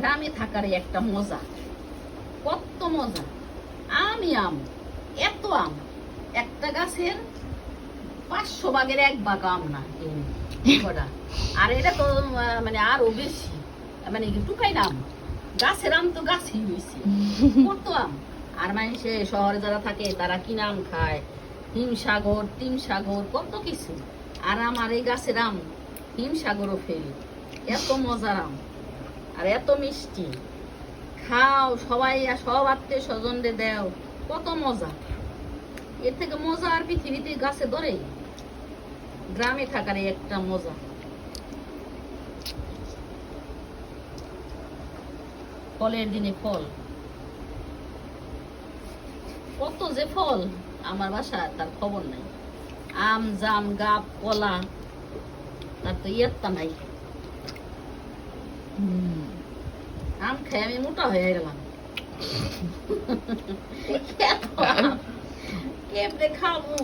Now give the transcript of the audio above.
গ্রামে থাকার একটা মজা, কত মজা। আমই আম, এত আম, একটা গাছের 500 ভাগের 1 ভাগ আম না কটা। আর এটা তো মানে আরো বেশি, মানে টুকাই না আম, গাছের আম তো গাছই হয়েছে, কত আম। আর মানুষে শহরে যারা থাকে তারা কিনা আম খায়, হিমসাগর টিমসাগর কত কিছু। আর আমার এই গাছের আম হিমসাগরও ফেলি, এত মজার আম আর এত মিষ্টি। খাও সবাই, সব আত্মীয় স্বজনদের দেও, কত মজা। এর থেকে মজা আর পৃথিবীতে গাছে ধরে। গ্রামে থাকার একটা মজা। ফলের দিনে ফল, কত যে ফল আমার বাসা তার খবর নাই। আম জাম গাব কলা, তার তো ইয়ত্তা নাই। আম খাই আমি মোটা হয়ে গেলাম। কেমনে খাবো?